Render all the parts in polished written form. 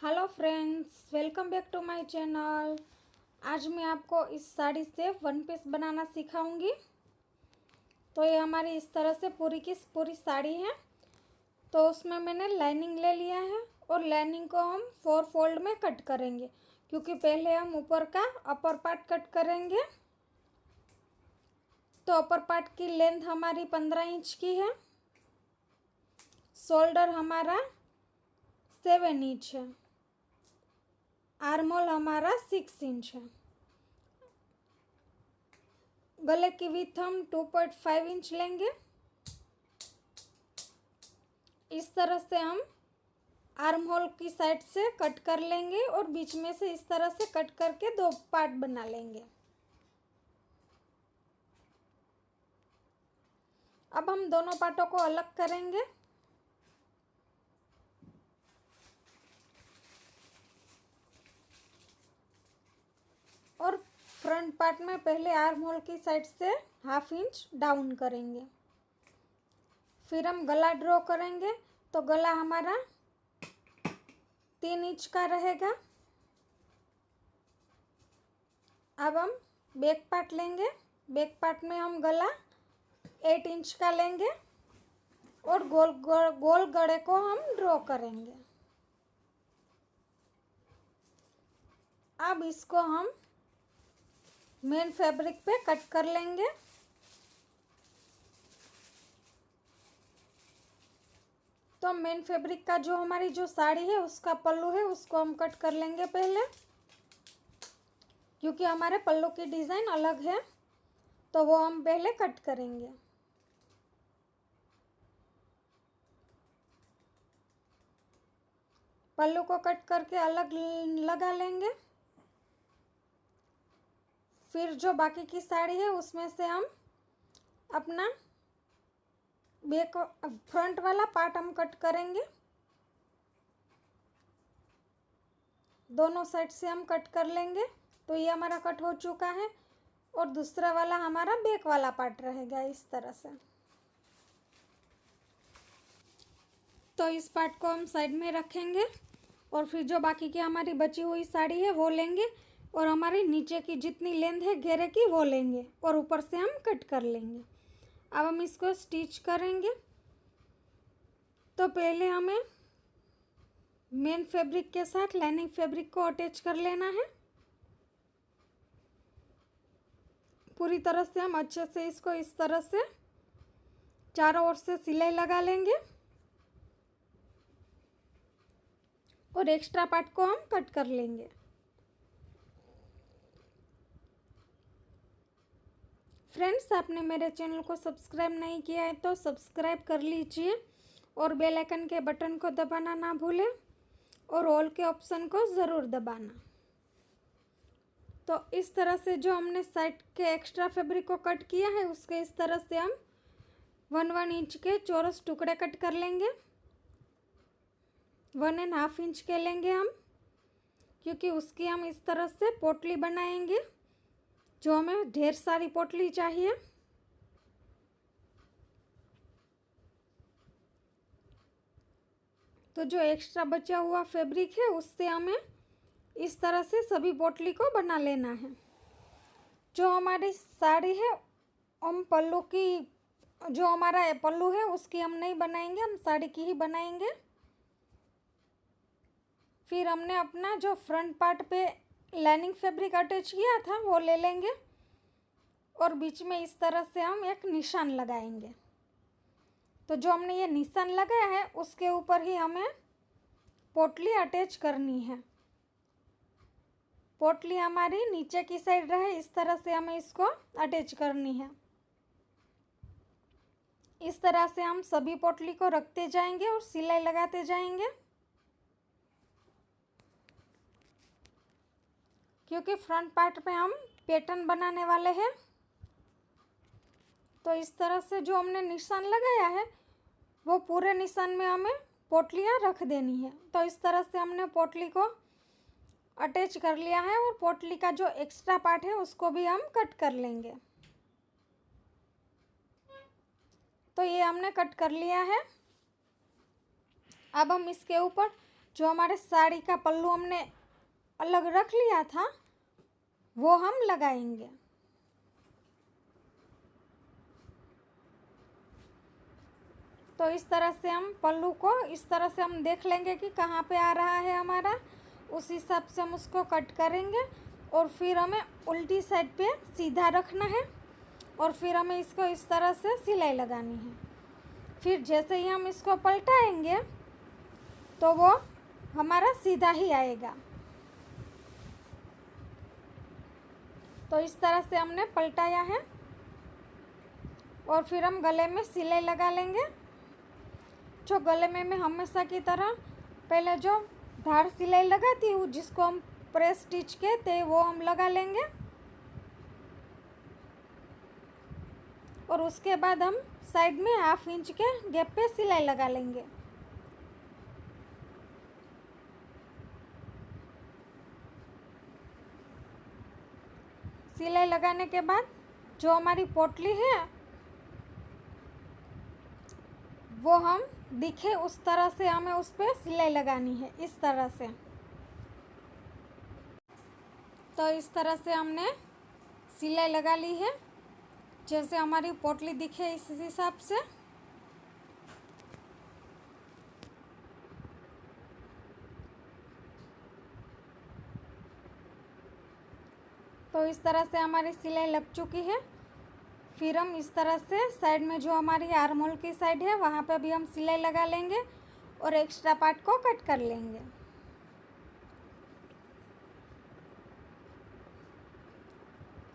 Hello friends, welcome back to my channel. आज मैं आपको इस साड़ी से वन पीस बनाना सिखाऊंगी। तो ये हमारी इस तरह से पूरी की पूरी साड़ी है। तो उसमें मैंने लाइनिंग ले लिया है और लाइनिंग को हम 4 फोल्ड में कट करेंगे, क्योंकि पहले हम ऊपर का अपर पार्ट कट करेंगे। तो अपर पार्ट की लेंथ हमारी 15 इंच की है, शोल्डर हमारा 7 इंच है, आर्म होल हमारा 6 इंच है, गले की विड्थ हम 2.5 इंच लेंगे। इस तरह से हम आर्म होल की साइड से कट कर लेंगे और बीच में से इस तरह से कट करके 2 पार्ट बना लेंगे। अब हम दोनों पार्टों को अलग करेंगे। और फ्रंट पार्ट में पहले आर्म होल की साइड से 1/2 इंच डाउन करेंगे। फिर हम गला ड्रॉ करेंगे। तो गला हमारा 3 इंच का रहेगा। अब हम बैक पार्ट लेंगे। बैक पार्ट में हम गला 8 इंच का लेंगे और गोल गले को हम ड्रॉ करेंगे। अब इसको हम मेन फैब्रिक पे कट कर लेंगे। तो मेन फैब्रिक का जो हमारी जो साड़ी है उसका पल्लू है उसको हम कट कर लेंगे पहले, क्योंकि हमारे पल्लू की डिज़ाइन अलग है। तो वो हम पहले कट करेंगे। पल्लू को कट करके अलग लगा लेंगे। फिर जो बाकी की साड़ी है उसमें से हम अपना बैक फ्रंट वाला पार्ट हम कट करेंगे। दोनों साइड से हम कट कर लेंगे। तो ये हमारा कट हो चुका है और दूसरा वाला हमारा बैक वाला पार्ट रहेगा इस तरह से। तो इस पार्ट को हम साइड में रखेंगे और फिर जो बाकी की हमारी बची हुई साड़ी है वो लेंगे और हमारी नीचे की जितनी लेंथ है घेरे की वो लेंगे और ऊपर से हम कट कर लेंगे। अब हम इसको स्टिच करेंगे। तो पहले हमें मेन फैब्रिक के साथ लाइनिंग फैब्रिक को अटैच कर लेना है। पूरी तरह से हम अच्छे से इसको इस तरह से चारों ओर से सिलाई लगा लेंगे और एक्स्ट्रा पार्ट को हम कट कर लेंगे। फ्रेंड्स, आपने मेरे चैनल को सब्सक्राइब नहीं किया है तो सब्सक्राइब कर लीजिए और बेल आइकन के बटन को दबाना ना भूलें और ऑल के ऑप्शन को ज़रूर दबाना। तो इस तरह से जो हमने साइड के एक्स्ट्रा फैब्रिक को कट किया है उसके इस तरह से हम 1 इंच के चौरस टुकड़े कट कर लेंगे। 1.5 इंच के लेंगे हम, क्योंकि उसकी हम इस तरह से पोटली बनाएंगे जो हमें ढेर सारी पोटली चाहिए। तो जो एक्स्ट्रा बचा हुआ फैब्रिक है उससे हमें इस तरह से सभी पोटली को बना लेना है। जो हमारी साड़ी है हम पल्लू की जो हमारा पल्लू है उसकी हम नहीं बनाएंगे, हम साड़ी की ही बनाएंगे। फिर हमने अपना जो फ्रंट पार्ट पे लाइनिंग फैब्रिक अटैच किया था वो ले लेंगे और बीच में इस तरह से हम एक निशान लगाएंगे। तो जो हमने ये निशान लगाया है उसके ऊपर ही हमें पोटली अटैच करनी है। पोटली हमारी नीचे की साइड रहे इस तरह से हमें इसको अटैच करनी है। इस तरह से हम सभी पोटली को रखते जाएंगे और सिलाई लगाते जाएंगे, क्योंकि फ्रंट पार्ट पे हम पैटर्न बनाने वाले हैं। तो इस तरह से जो हमने निशान लगाया है वो पूरे निशान में हमें पोटलियाँ रख देनी है। तो इस तरह से हमने पोटली को अटैच कर लिया है और पोटली का जो एक्स्ट्रा पार्ट है उसको भी हम कट कर लेंगे। तो ये हमने कट कर लिया है। अब हम इसके ऊपर जो हमारे साड़ी का पल्लू हमने अलग रख लिया था वो हम लगाएंगे। तो इस तरह से हम पल्लू को इस तरह से हम देख लेंगे कि कहाँ पे आ रहा है हमारा, उस हिसाब से हम उसको कट करेंगे। और फिर हमें उल्टी साइड पे सीधा रखना है और फिर हमें इसको इस तरह से सिलाई लगानी है। फिर जैसे ही हम इसको पलटाएंगे तो वो हमारा सीधा ही आएगा। तो इस तरह से हमने पलटाया है और फिर हम गले में सिलाई लगा लेंगे। जो गले में मैं हमेशा की तरह पहले जो धार सिलाई लगाती हूँ जिसको हम प्रेस स्टिच कहते हैं वो हम लगा लेंगे और उसके बाद हम साइड में 1/2 इंच के गैप पे सिलाई लगा लेंगे। सिलाई लगाने के बाद जो हमारी पोटली है वो हम दिखे उस तरह से हमें उस पर सिलाई लगानी है, इस तरह से। तो इस तरह से हमने सिलाई लगा ली है, जैसे हमारी पोटली दिखे इस हिसाब से। तो इस तरह से हमारी सिलाई लग चुकी है। फिर हम इस तरह से साइड में जो हमारी आर्म होल की साइड है वहाँ पे भी हम सिलाई लगा लेंगे और एक्स्ट्रा पार्ट को कट कर लेंगे।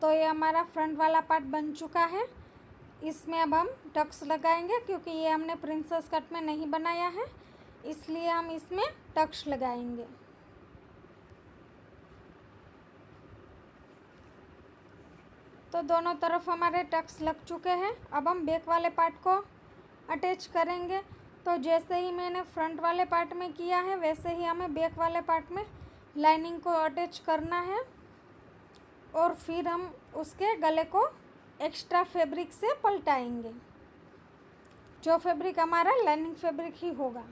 तो ये हमारा फ्रंट वाला पार्ट बन चुका है। इसमें अब हम टक्स लगाएंगे क्योंकि ये हमने प्रिंसेस कट में नहीं बनाया है, इसलिए हम इसमें टक्स लगाएंगे। तो दोनों तरफ हमारे टक्स लग चुके हैं। अब हम बैक वाले पार्ट को अटैच करेंगे। तो जैसे ही मैंने फ्रंट वाले पार्ट में किया है वैसे ही हमें बैक वाले पार्ट में लाइनिंग को अटैच करना है और फिर हम उसके गले को एक्स्ट्रा फैब्रिक से पलटाएंगे, जो फैब्रिक हमारा लाइनिंग फैब्रिक ही होगा।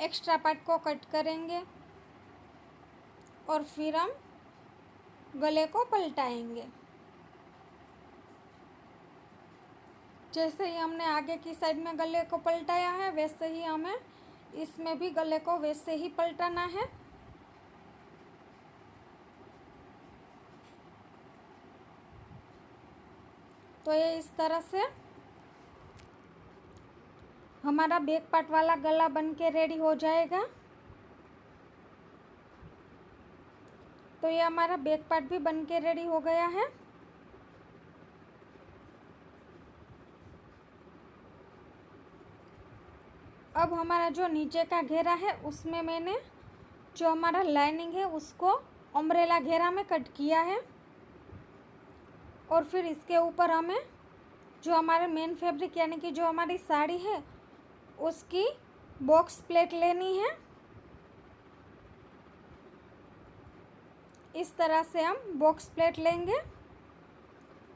एक्स्ट्रा पार्ट को कट करेंगे और फिर हम गले को पलटाएंगे। जैसे ही हमने आगे की साइड में गले को पलटाया है वैसे ही हमें इसमें भी गले को वैसे ही पलटाना है। तो ये इस तरह से हमारा बैक पार्ट वाला गला बन के रेडी हो जाएगा। तो ये हमारा बैक पार्ट भी बन के रेडी हो गया है। अब हमारा जो नीचे का घेरा है उसमें मैंने जो हमारा लाइनिंग है उसको अम्ब्रेला घेरा में कट किया है और फिर इसके ऊपर हमें जो हमारे मेन फैब्रिक यानी कि जो हमारी साड़ी है उसकी बॉक्स प्लेट लेनी है। इस तरह से हम बॉक्स प्लेट लेंगे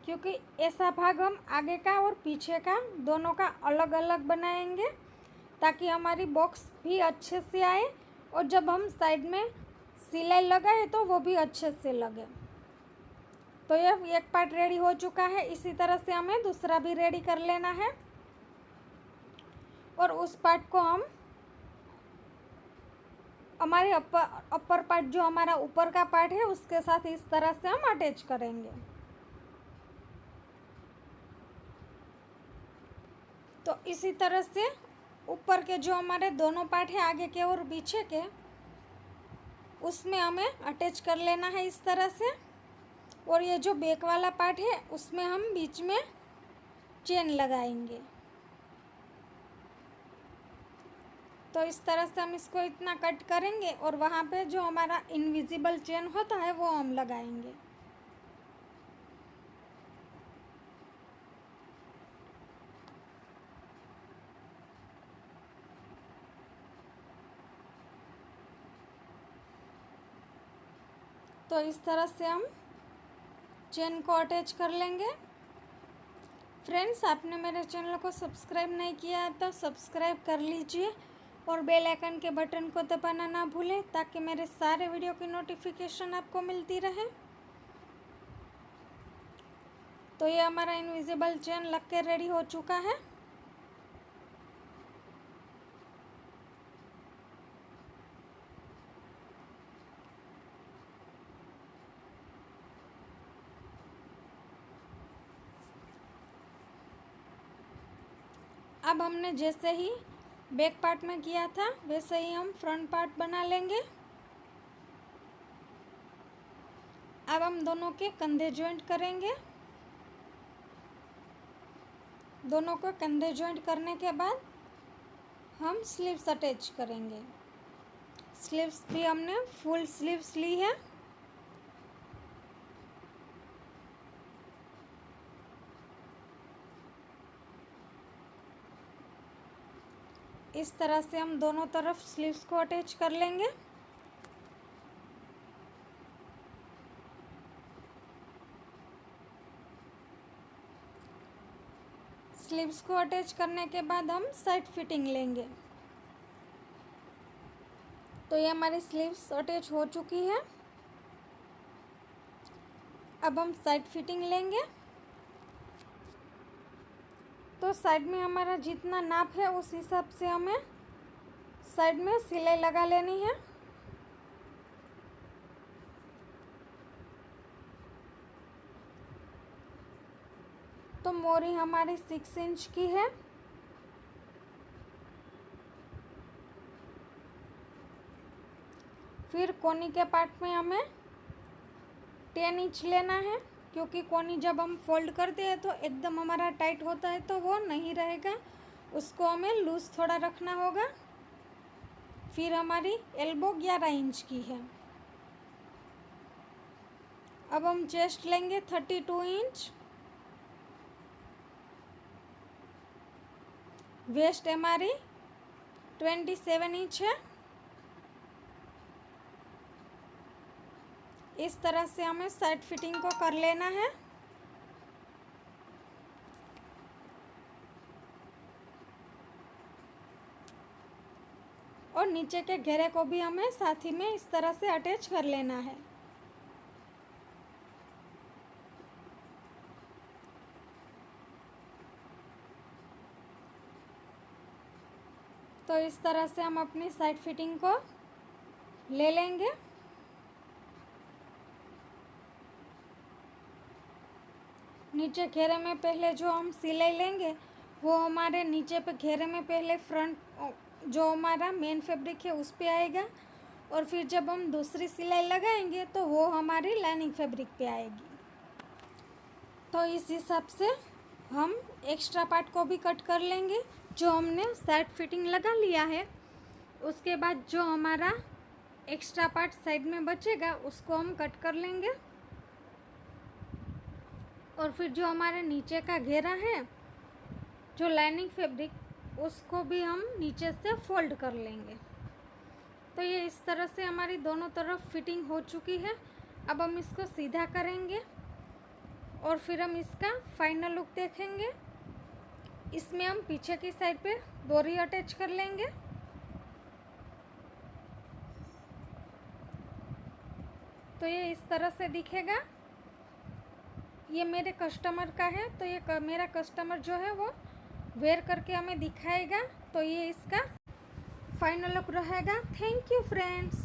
क्योंकि ऐसा भाग हम आगे का और पीछे का दोनों का अलग अलग बनाएंगे ताकि हमारी बॉक्स भी अच्छे से आए और जब हम साइड में सिलाई लगाए तो वो भी अच्छे से लगे। तो ये एक पार्ट रेडी हो चुका है। इसी तरह से हमें दूसरा भी रेडी कर लेना है और उस पार्ट को हम हमारे अपर पार्ट जो हमारा ऊपर का पार्ट है उसके साथ इस तरह से हम अटैच करेंगे। तो इसी तरह से ऊपर के जो हमारे दोनों पार्ट है आगे के और पीछे के उसमें हमें अटैच कर लेना है इस तरह से। और ये जो बैक वाला पार्ट है उसमें हम बीच में चेन लगाएंगे। तो इस तरह से हम इसको इतना कट करेंगे और वहाँ पे जो हमारा इनविजिबल चेन होता है वो हम लगाएंगे। तो इस तरह से हम चेन को अटैच कर लेंगे। फ्रेंड्स, आपने मेरे चैनल को सब्सक्राइब नहीं किया है तो सब्सक्राइब कर लीजिए और बेल आइकन के बटन को दबाना ना भूलें ताकि मेरे सारे वीडियो की नोटिफिकेशन आपको मिलती रहे। तो ये हमारा इनविजिबल चेन लग के रेडी हो चुका है। अब हमने जैसे ही बैक पार्ट में किया था वैसे ही हम फ्रंट पार्ट बना लेंगे। अब हम दोनों के कंधे जॉइंट करेंगे। दोनों को कंधे जॉइंट करने के बाद हम स्लीव्स अटैच करेंगे। स्लीव्स भी हमने फुल स्लीव्स ली है। इस तरह से हम दोनों तरफ स्लीव्स को अटैच कर लेंगे। स्लीव्स को अटैच करने के बाद हम साइड फिटिंग लेंगे। तो ये हमारी स्लीव्स अटैच हो चुकी है। अब हम साइड फिटिंग लेंगे। तो साइड में हमारा जितना नाप है उस हिसाब से हमें साइड में सिलाई लगा लेनी है। तो मोरी हमारी 6 इंच की है। फिर कोनी के पार्ट में हमें 10 इंच लेना है, क्योंकि कोनी जब हम फोल्ड करते हैं तो एकदम हमारा टाइट होता है तो वो नहीं रहेगा, उसको हमें लूज़ थोड़ा रखना होगा। फिर हमारी एल्बो 11 इंच की है। अब हम चेस्ट लेंगे 32 इंच। वेस्ट हमारी 27 इंच है। इस तरह से हमें साइड फिटिंग को कर लेना है। और नीचे के घेरे को भी हमें साथ ही में इस तरह से अटैच कर लेना है। तो इस तरह से हम अपनी साइड फिटिंग को ले लेंगे। नीचे घेरे में पहले जो हम सिलाई लेंगे वो हमारे नीचे पे घेरे में पहले फ्रंट जो हमारा मेन फैब्रिक है उस पे आएगा, और फिर जब हम दूसरी सिलाई लगाएंगे तो वो हमारी लाइनिंग फैब्रिक पे आएगी। तो इस हिसाब से हम एक्स्ट्रा पार्ट को भी कट कर लेंगे। जो हमने साइड फिटिंग लगा लिया है उसके बाद जो हमारा एक्स्ट्रा पार्ट साइड में बचेगा उसको हम कट कर लेंगे। और फिर जो हमारे नीचे का घेरा है जो लाइनिंग फैब्रिक उसको भी हम नीचे से फोल्ड कर लेंगे। तो ये इस तरह से हमारी दोनों तरफ फिटिंग हो चुकी है। अब हम इसको सीधा करेंगे और फिर हम इसका फाइनल लुक देखेंगे। इसमें हम पीछे की साइड पे डोरी अटैच कर लेंगे। तो ये इस तरह से दिखेगा। ये मेरे कस्टमर का है, तो ये मेरा कस्टमर जो है वो वेयर करके हमें दिखाएगा। तो ये इसका फाइनल लुक रहेगा। Thank you friends.